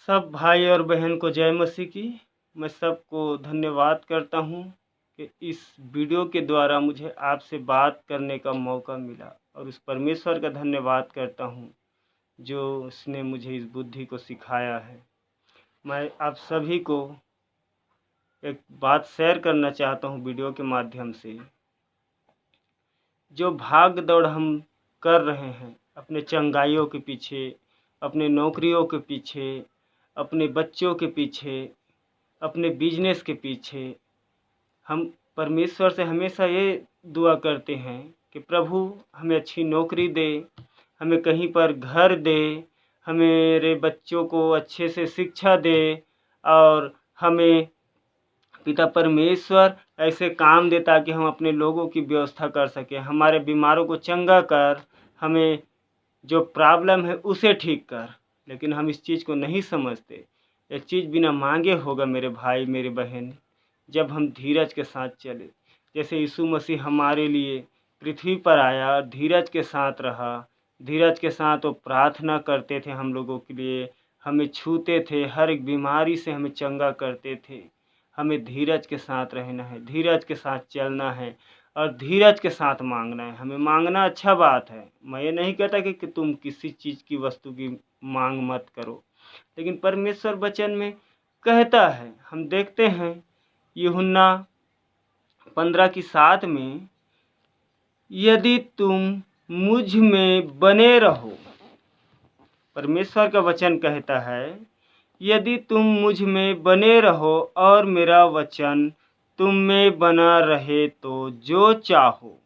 सब भाई और बहन को जय मसीह की। मैं सबको धन्यवाद करता हूँ कि इस वीडियो के द्वारा मुझे आपसे बात करने का मौका मिला, और उस परमेश्वर का धन्यवाद करता हूँ जो उसने मुझे इस बुद्धि को सिखाया है। मैं आप सभी को एक बात शेयर करना चाहता हूँ वीडियो के माध्यम से। जो भाग दौड़ हम कर रहे हैं अपने चंगाइयों के पीछे, अपने नौकरियों के पीछे, अपने बच्चों के पीछे, अपने बिजनेस के पीछे, हम परमेश्वर से हमेशा ये दुआ करते हैं कि प्रभु हमें अच्छी नौकरी दे, हमें कहीं पर घर दे, हमारे बच्चों को अच्छे से शिक्षा दे, और हमें पिता परमेश्वर ऐसे काम दे ताकि हम अपने लोगों की व्यवस्था कर सकें। हमारे बीमारों को चंगा कर, हमें जो प्रॉब्लम है उसे ठीक कर। लेकिन हम इस चीज़ को नहीं समझते। एक चीज़ बिना मांगे होगा मेरे भाई मेरे बहन, जब हम धीरज के साथ चले। जैसे यीशु मसीह हमारे लिए पृथ्वी पर आया और धीरज के साथ रहा, धीरज के साथ वो प्रार्थना करते थे हम लोगों के लिए, हमें छूते थे, हर एक बीमारी से हमें चंगा करते थे। हमें धीरज के साथ रहना है, धीरज के साथ चलना है, और धीरज के साथ मांगना है। हमें मांगना अच्छा बात है, मैं ये नहीं कहता कि तुम किसी चीज़ की वस्तु की मांग मत करो, लेकिन परमेश्वर वचन में कहता है, हम देखते हैं यूहन्ना 15:7 में, यदि तुम मुझ में बने रहो, परमेश्वर का वचन कहता है, यदि तुम मुझ में बने रहो और मेरा वचन तुम में बना रहे तो जो चाहो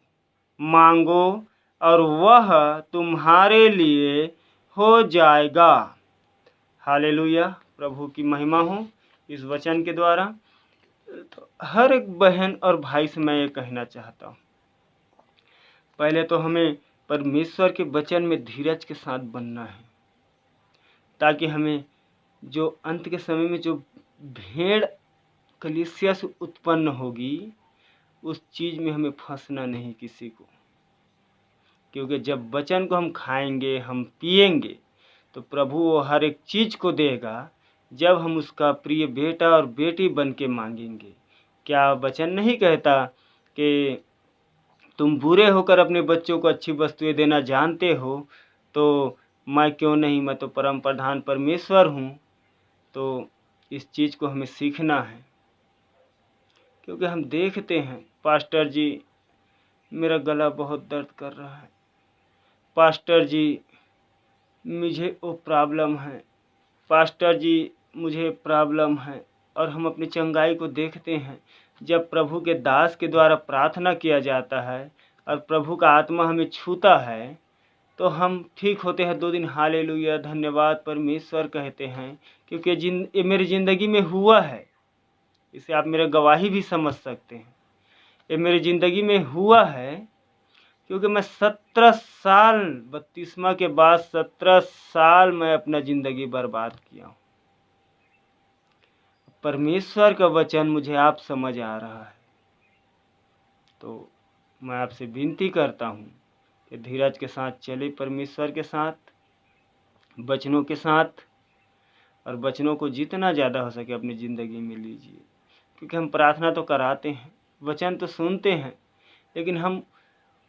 मांगो और वह तुम्हारे लिए हो जाएगा। हालेलुया, प्रभु की महिमा हो इस वचन के द्वारा। तो हर एक बहन और भाई से मैं ये कहना चाहता हूँ, पहले तो हमें परमेश्वर के वचन में धीरज के साथ बनना है, ताकि हमें जो अंत के समय में जो भेड़ कलीसिया से उत्पन्न होगी, उस चीज़ में हमें फंसना नहीं किसी को। क्योंकि जब वचन को हम खाएंगे, हम पिएंगे, तो प्रभु वो हर एक चीज़ को देगा जब हम उसका प्रिय बेटा और बेटी बन के मांगेंगे। क्या वचन नहीं कहता कि तुम बुरे होकर अपने बच्चों को अच्छी वस्तुएं देना जानते हो, तो मैं क्यों नहीं, मैं तो परम प्रधान परमेश्वर हूँ। तो इस चीज़ को हमें सीखना है, क्योंकि हम देखते हैं, पास्टर जी मेरा गला बहुत दर्द कर रहा है, पास्टर जी मुझे वो प्रॉब्लम है, पास्टर जी मुझे प्रॉब्लम है। और हम अपनी चंगाई को देखते हैं, जब प्रभु के दास के द्वारा प्रार्थना किया जाता है और प्रभु का आत्मा हमें छूता है, तो हम ठीक होते हैं। 2 दिन हालेलुया धन्यवाद परमेश्वर कहते हैं, क्योंकि ये मेरी ज़िंदगी में हुआ है। इसे आप मेरा गवाही भी समझ सकते हैं। ये मेरी ज़िंदगी में हुआ है, क्योंकि मैं 17 साल, बपतिस्मा के बाद 17 साल मैं अपना ज़िंदगी बर्बाद किया हूँ। परमेश्वर का वचन मुझे आप समझ आ रहा है, तो मैं आपसे विनती करता हूँ कि धीरज के साथ चले, परमेश्वर के साथ, वचनों के साथ, और वचनों को जितना ज़्यादा हो सके अपनी ज़िंदगी में लीजिए। क्योंकि हम प्रार्थना तो कराते हैं, वचन तो सुनते हैं, लेकिन हम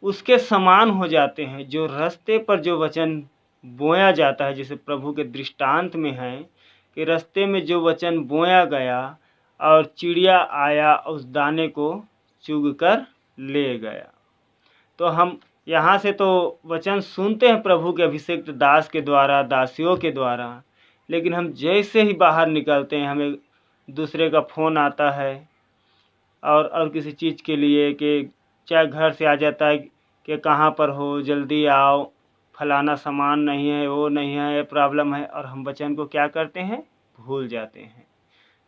उसके समान हो जाते हैं। जो रास्ते पर जो वचन बोया जाता है, जैसे प्रभु के दृष्टांत में है कि रास्ते में जो वचन बोया गया और चिड़िया आया उस दाने को चुग कर ले गया। तो हम यहाँ से तो वचन सुनते हैं प्रभु के अभिषिक्त दास के द्वारा, दासियों के द्वारा, लेकिन हम जैसे ही बाहर निकलते हैं, हमें दूसरे का फ़ोन आता है और किसी चीज़ के लिए, कि चाहे घर से आ जाता है कि कहाँ पर हो, जल्दी आओ, फलाना सामान नहीं है, वो नहीं है, ये प्रॉब्लम है, और हम वचन को क्या करते हैं, भूल जाते हैं।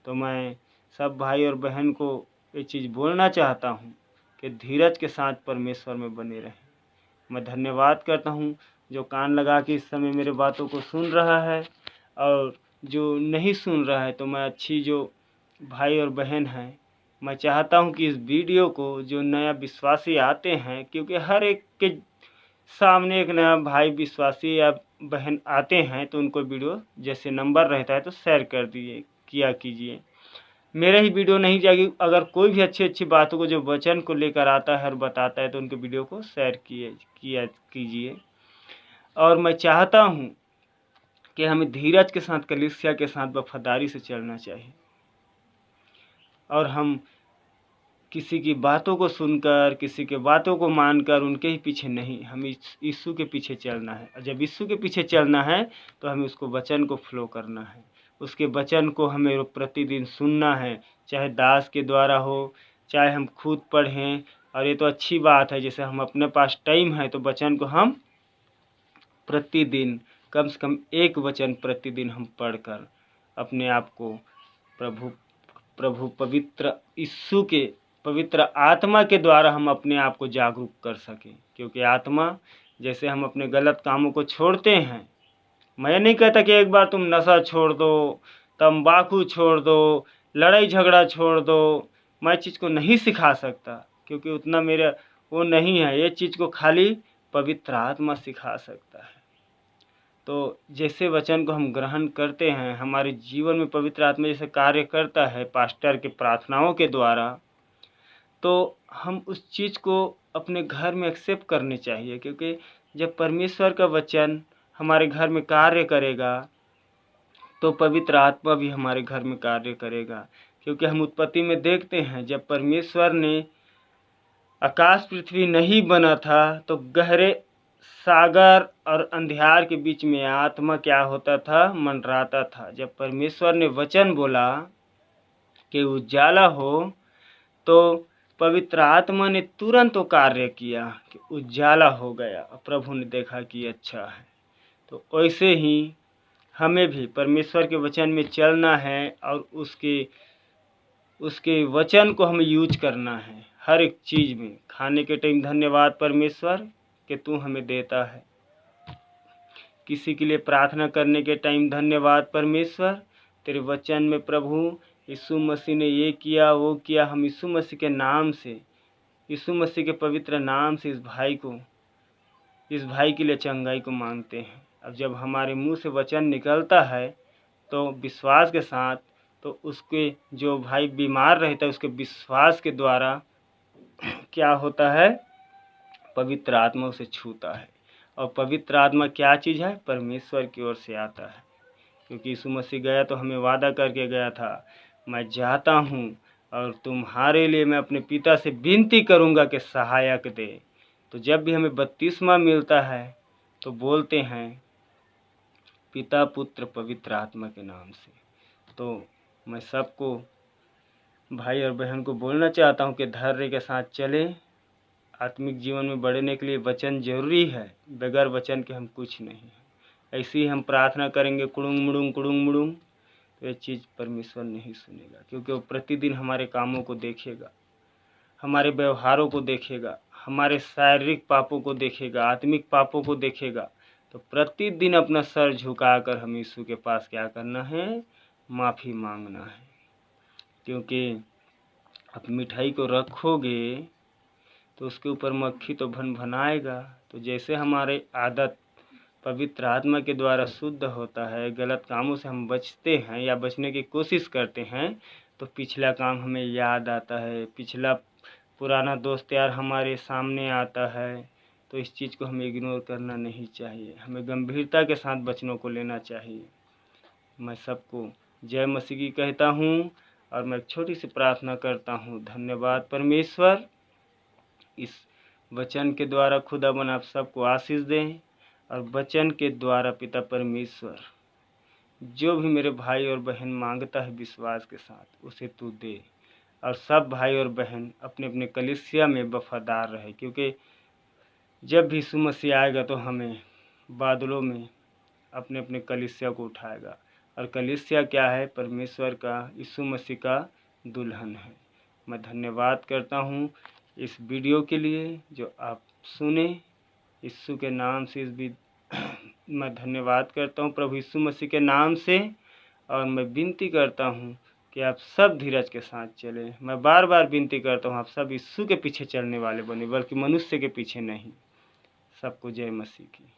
तो मैं सब भाई और बहन को ये चीज़ बोलना चाहता हूँ कि धीरज के साथ परमेश्वर में बने रहें। मैं धन्यवाद करता हूँ जो कान लगा के इस समय मेरे बातों को सुन रहा है, और जो नहीं सुन रहा है, तो मैं अच्छी जो भाई और बहन हैं, मैं चाहता हूं कि इस वीडियो को जो नया विश्वासी आते हैं, क्योंकि हर एक के सामने एक नया भाई विश्वासी या बहन आते हैं तो उनको वीडियो जैसे नंबर रहता है तो शेयर कर किया कीजिए। मेरा ही वीडियो नहीं जाएगी, अगर कोई भी अच्छी अच्छी बातों को जो वचन को लेकर आता है और बताता है तो उनके वीडियो को शेयर किया कीजिए। और मैं चाहता हूँ कि हमें धीरज के साथ, कलीसिया के साथ वफादारी से चलना चाहिए और हम किसी की बातों को सुनकर, किसी के बातों को मानकर उनके ही पीछे नहीं, हमें यीशु के पीछे चलना है। और जब यीशु के पीछे चलना है तो हमें उसको वचन को फॉलो करना है, उसके वचन को हमें प्रतिदिन सुनना है, चाहे दास के द्वारा हो, चाहे हम खुद पढ़ें। और ये तो अच्छी बात है, जैसे हम अपने पास टाइम है तो वचन को हम प्रतिदिन कम से कम एक वचन प्रतिदिन हम पढ़कर अपने आप को प्रभु पवित्र यीशु के पवित्र आत्मा के द्वारा हम अपने आप को जागरूक कर सकें। क्योंकि आत्मा, जैसे हम अपने गलत कामों को छोड़ते हैं, मैं नहीं कहता कि एक बार तुम नशा छोड़ दो, तंबाकू छोड़ दो, लड़ाई झगड़ा छोड़ दो, मैं चीज़ को नहीं सिखा सकता क्योंकि उतना मेरा वो नहीं है। ये चीज़ को खाली पवित्र आत्मा सिखा सकता है। तो जैसे वचन को हम ग्रहण करते हैं, हमारे जीवन में पवित्र आत्मा जैसे कार्य करता है पास्टर के प्रार्थनाओं के द्वारा, तो हम उस चीज़ को अपने घर में एक्सेप्ट करनी चाहिए। क्योंकि जब परमेश्वर का वचन हमारे घर में कार्य करेगा तो पवित्र आत्मा भी हमारे घर में कार्य करेगा। क्योंकि हम उत्पत्ति में देखते हैं, जब परमेश्वर ने आकाश पृथ्वी नहीं बना था तो गहरे सागर और अंधियार के बीच में आत्मा क्या होता था, मंडराता था। जब परमेश्वर ने वचन बोला कि उजाला हो तो पवित्र आत्मा ने तुरंत वो कार्य किया कि उजाला हो गया और प्रभु ने देखा कि अच्छा है। तो वैसे ही हमें भी परमेश्वर के वचन में चलना है और उसके वचन को हमें यूज करना है हर एक चीज़ में। खाने के टाइम धन्यवाद परमेश्वर कि तू हमें देता है। किसी के लिए प्रार्थना करने के टाइम धन्यवाद परमेश्वर, तेरे वचन में प्रभु यीशु मसीह ने ये किया वो किया। हम यीशु मसीह के नाम से, यीशु मसीह के पवित्र नाम से इस भाई के लिए चंगाई को मांगते हैं। अब जब हमारे मुंह से वचन निकलता है तो विश्वास के साथ, तो उसके जो भाई बीमार रहता है उसके विश्वास के द्वारा क्या होता है, पवित्र आत्मा उसे छूता है। और पवित्र आत्मा क्या चीज़ है, परमेश्वर की ओर से आता है। क्योंकि यीशु मसीह गया तो हमें वादा करके गया था, मैं जाता हूँ और तुम्हारे लिए मैं अपने पिता से विनती करूँगा कि सहायक दे। तो जब भी हमें बपतिस्मा मिलता है तो बोलते हैं पिता पुत्र पवित्र आत्मा के नाम से। तो मैं सबको, भाई और बहन को बोलना चाहता हूँ कि धैर्य के साथ चलें। आत्मिक जीवन में बढ़ने के लिए वचन जरूरी है, बगैर वचन के हम कुछ नहीं हैं। ऐसे ही हम प्रार्थना करेंगे कुड़ुंग मुड़ुंग तो ये चीज़ परमेश्वर नहीं सुनेगा। क्योंकि वो प्रतिदिन हमारे कामों को देखेगा, हमारे व्यवहारों को देखेगा, हमारे शारीरिक पापों को देखेगा, आत्मिक पापों को देखेगा। तो प्रतिदिन अपना सर झुकाकर हम यीशु के पास क्या करना है, माफ़ी मांगना है। क्योंकि आप मिठाई को रखोगे तो उसके ऊपर मक्खी तो भनभनाएगा। तो जैसे हमारे आदत पवित्र आत्मा के द्वारा शुद्ध होता है, गलत कामों से हम बचते हैं या बचने की कोशिश करते हैं, तो पिछला काम हमें याद आता है, पिछला पुराना दोस्त यार हमारे सामने आता है। तो इस चीज़ को हमें इग्नोर करना नहीं चाहिए, हमें गंभीरता के साथ वचनों को लेना चाहिए। मैं सबको जय मसीह की कहता हूँ और मैं एक छोटी सी प्रार्थना करता हूँ। धन्यवाद परमेश्वर, इस वचन के द्वारा खुदावन आप सबको आशीष दें। और वचन के द्वारा पिता परमेश्वर जो भी मेरे भाई और बहन मांगता है विश्वास के साथ उसे तू दे। और सब भाई और बहन अपने अपने कलीसिया में वफादार रहे। क्योंकि जब भी यीशु मसीह आएगा तो हमें बादलों में अपने अपने कलीसिया को उठाएगा। और कलीसिया क्या है, परमेश्वर का, यीशु मसीह का दुल्हन है। मैं धन्यवाद करता हूँ इस वीडियो के लिए जो आप सुने। यीशु के नाम से मैं धन्यवाद करता हूँ प्रभु यीशु मसीह के नाम से। और मैं विनती करता हूँ कि आप सब धीरज के साथ चलें। मैं बार बार विनती करता हूँ आप सब यीशु के पीछे चलने वाले बने, बल्कि मनुष्य के पीछे नहीं। सबको जय मसीह की।